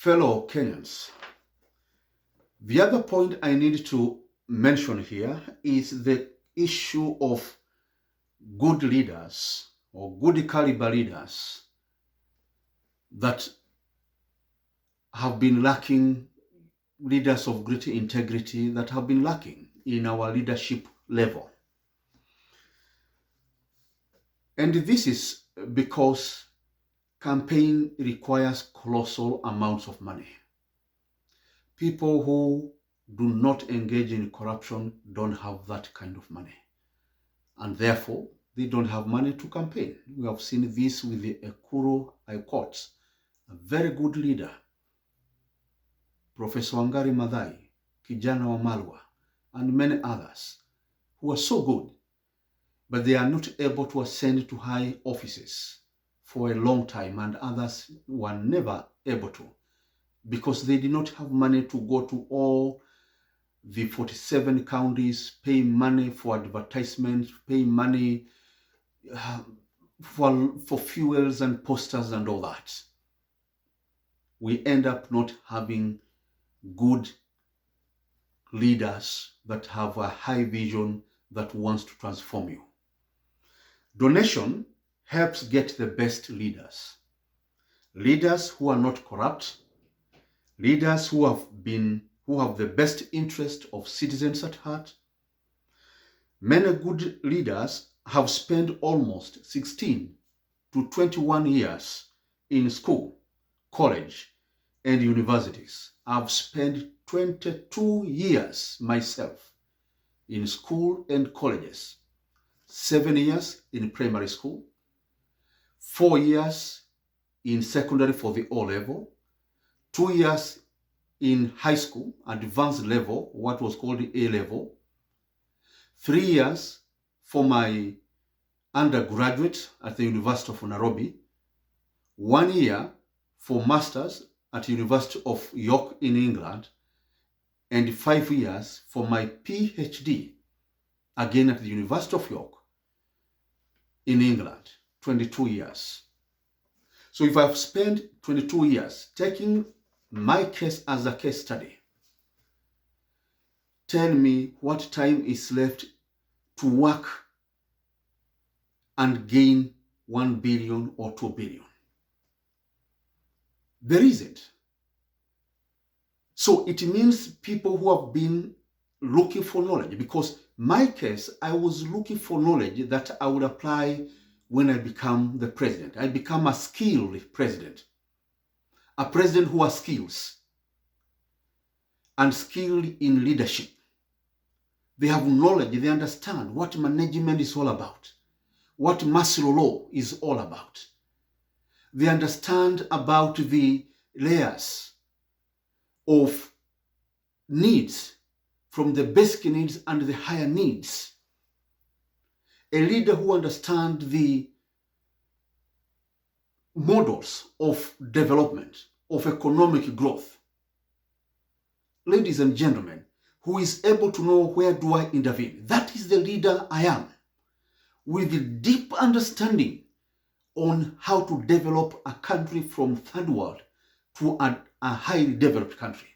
Fellow Kenyans, the other point I need to mention here is the issue of good leaders or good caliber leaders that have been lacking, leaders of great integrity that have been lacking in our leadership level. And this is because campaign requires colossal amounts of money. People who do not engage in corruption don't have that kind of money. And therefore, they don't have money to campaign. We have seen this with the Ekuru High Court, a very good leader, Professor Wangari Maathai, Kijana wa Malwa, and many others who are so good, but they are not able to ascend to high offices for a long time, and others were never able to because they did not have money to go to all the 47 counties, pay money for advertisements, pay money for fuels and posters and all that. We end up not having good leaders that have a high vision that wants to transform you. Donation helps get the best leaders. Leaders who are not corrupt, leaders who have the best interest of citizens at heart. Many good leaders have spent almost 16 to 21 years in school, college, and universities. I've spent 22 years myself in school and colleges, 7 years in primary school, 4 years in secondary for the O-level, 2 years in high school, advanced level, what was called the A-level, 3 years for my undergraduate at the University of Nairobi, 1 year for masters at the University of York in England, and 5 years for my PhD, again at the University of York in England, 22 years. So if I've spent 22 years taking my case as a case study, tell me what time is left to work and gain 1 billion or 2 billion. There isn't. So it means people who have been looking for knowledge, because my case, I was looking for knowledge that I would apply when I become the president. I become a skilled president, a president who has skills and skilled in leadership. They have knowledge, they understand what management is all about, what martial law is all about. They understand about the layers of needs, from the basic needs and the higher needs. A leader who understands the models of development, of economic growth. Ladies and gentlemen, who is able to know where do I intervene. That is the leader I am, with a deep understanding on how to develop a country from third world to a highly developed country.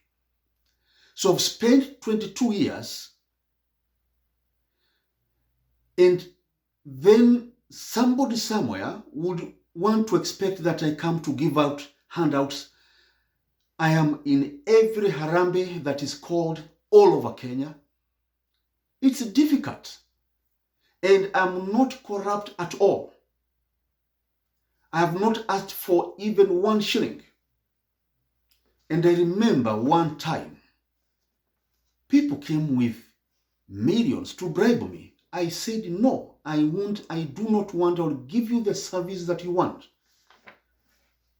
So I've spent 22 years, and then somebody somewhere would want to expect that I come to give out handouts. I am in every harambe that is called all over Kenya. It's difficult, and I'm not corrupt at all. I have not asked for even 1 shilling. And I remember one time, people came with millions to bribe me. I said, no, I do not want, I'll give you the service that you want.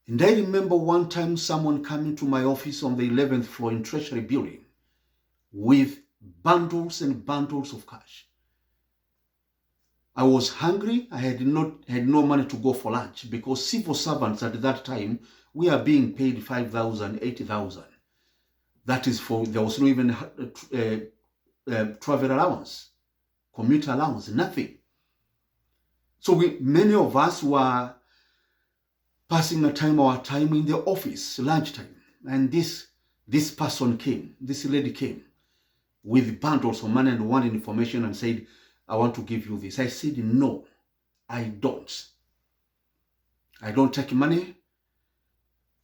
And I remember one time someone coming to my office on the 11th floor in Treasury Building with bundles and bundles of cash. I was hungry. I had no money to go for lunch, because civil servants at that time, we are being paid 5,000, 80,000. That is there was no even travel allowance, commuter allowance, nothing. So many of us were passing our time in the office, lunchtime. and this person came, this lady came with bundles of money and wanted information and said, I want to give you this. I said, no, I don't. I don't take money.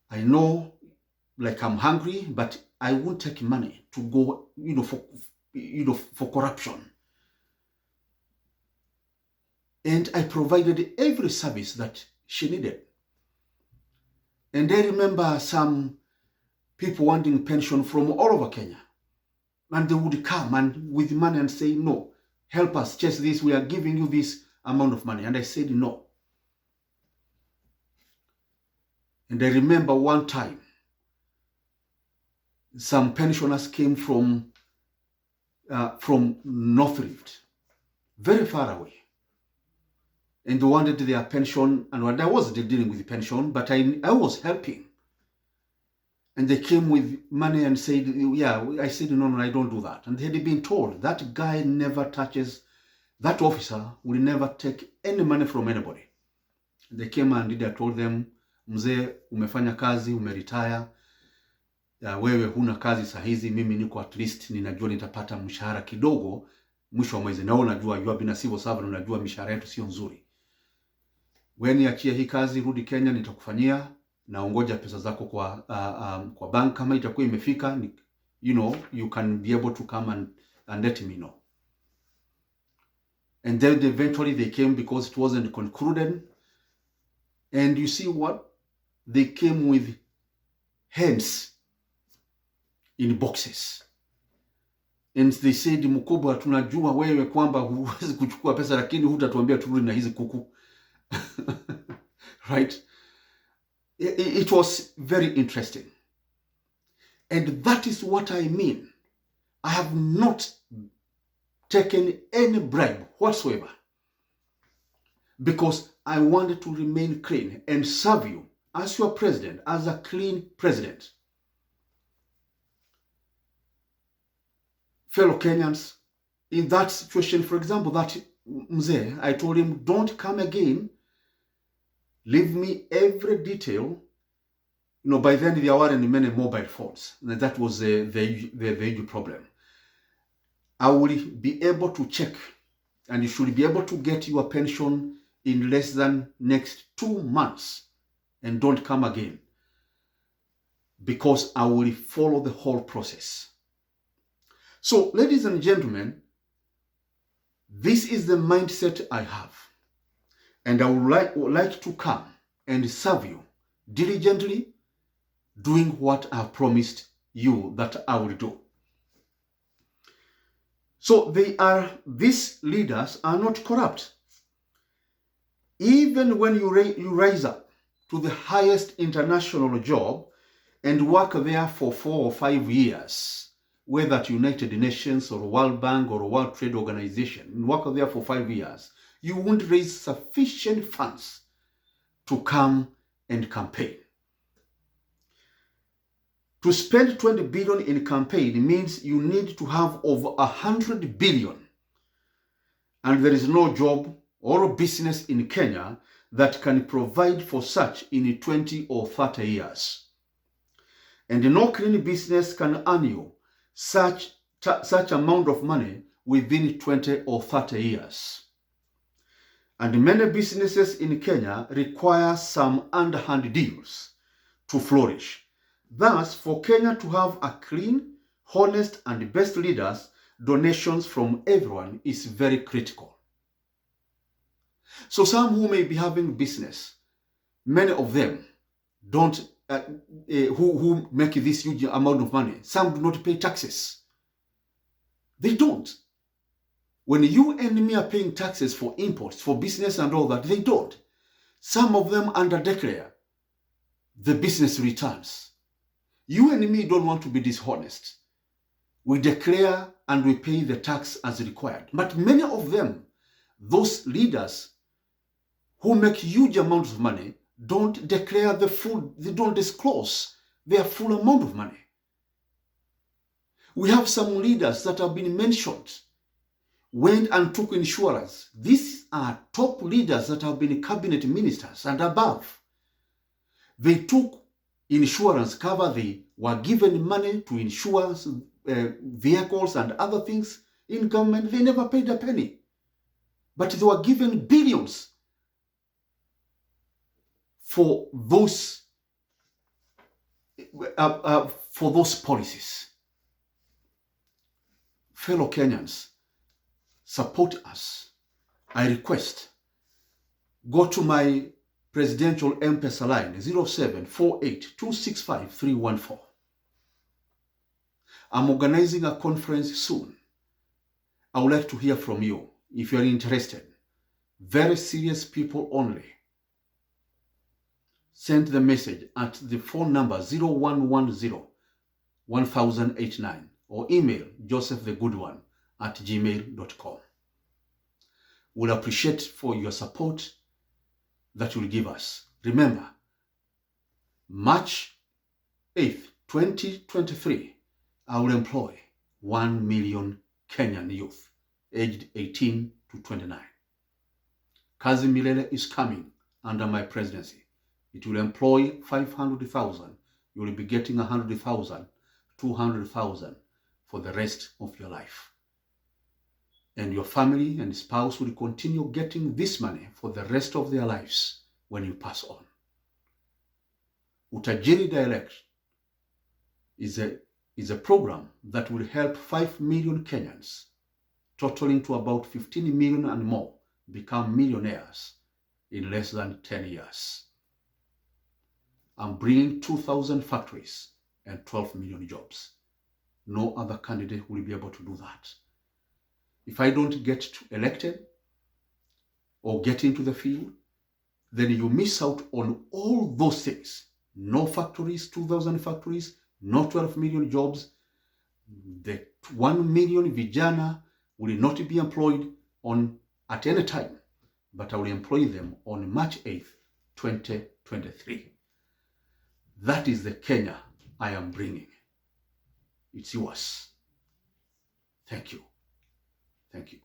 I know, like, I'm hungry, but I won't take money to go, for corruption. And I provided every service that she needed. And I remember some people wanting pension from all over Kenya. And they would come and with money and say, no, help us chase this. We are giving you this amount of money. And I said, no. And I remember one time, some pensioners came from North Rift, very far away. And they wanted their pension, and I was dealing with the pension, but I was helping. And they came with money and said, yeah, I said, no, I don't do that. And they had been told, that guy never touches, that officer will never take any money from anybody. And they came and I told them, mzee, umefanya kazi, umeretire, wewe huna kazi sahizi, mimi niko at least, ninajua nitapata mshahara kidogo, mwisho wa mwezi. Na unajua, you have been a civil servant, unajua mishahara yetu sio nzuri. Wewe niachie hii kazi, rudi Kenya, nitakufanyia, na ungoja pesa zako kwa bank. Kama itakuwa imefika, you can be able to come and let me know. And then eventually they came because it wasn't concluded. And you see what? They came with hands in boxes. And they said, mkubwa, tunajua wewe kwamba huwezi kuchukua pesa, lakini hutatuambia turudi na hizi kuku. Right? It was very interesting. And that is what I mean. I have not taken any bribe whatsoever, because I wanted to remain clean and serve you as your president, as a clean president. Fellow Kenyans, in that situation, for example, that mzee, I told him, don't come again. Leave me every detail. By then there weren't many mobile phones. And that was the huge problem. I will be able to check, and you should be able to get your pension in less than next 2 months. And don't come again, because I will follow the whole process. So, ladies and gentlemen, this is the mindset I have. And I would like to come and serve you diligently, doing what I have promised you that I will do. So these leaders are not corrupt. Even when you rise up to the highest international job and work there for 4 or 5 years, whether at United Nations or World Bank or World Trade Organization, and work there for 5 years, you won't raise sufficient funds to come and campaign. To spend 20 billion in campaign means you need to have over 100 billion. And there is no job or business in Kenya that can provide for such in 20 or 30 years. And no clean business can earn you such amount of money within 20 or 30 years. And many businesses in Kenya require some underhand deals to flourish. Thus, for Kenya to have a clean, honest, and best leaders, donations from everyone is very critical. So some who may be having business, many of them don't, who make this huge amount of money, some do not pay taxes. They don't. When you and me are paying taxes for imports, for business and all that, they don't. Some of them underdeclare the business returns. You and me don't want to be dishonest. We declare and we pay the tax as required. But many of them, those leaders who make huge amounts of money, don't declare the full, they don't disclose their full amount of money. We have some leaders that have been mentioned, went and took insurance. These are top leaders that have been cabinet ministers and above. They took insurance, cover the were given money to insure vehicles and other things in government. They never paid a penny. But they were given billions for those policies. Fellow Kenyans, support us. I request, go to my presidential M-Pesa line, 0748-265-314. I'm organizing a conference soon. I would like to hear from you if you're interested. Very serious people only. Send the message at the phone number 0110-1089 or email josephthegoodone@gmail.com. We'll appreciate for your support that you'll give us. Remember, March 8th, 2023, I will employ 1 million Kenyan youth aged 18 to 29. Kazi Milele is coming under my presidency. It will employ 500,000. You will be getting 100,000, 200,000 for the rest of your life. And your family and spouse will continue getting this money for the rest of their lives when you pass on. Utajiri Direct is a program that will help 5 million Kenyans, totaling to about 15 million and more, become millionaires in less than 10 years. I'm bringing 2,000 factories and 12 million jobs. No other candidate will be able to do that. If I don't get elected or get into the field, then you miss out on all those things. No factories, 2,000 factories, no 12 million jobs. The 1 million vijana will not be employed at any time, but I will employ them on March 8th, 2023. That is the Kenya I am bringing. It's yours. Thank you. Thank you.